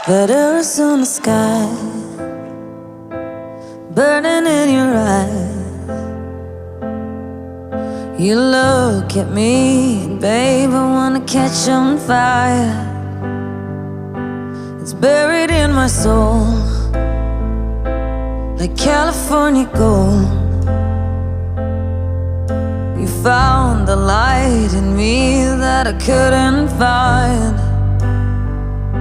Letters on the sky, burning in your eyes. You look at me, and babe, I wanna catch on fire. It's buried in my soul, like California gold. You found the light in me that I couldn't find.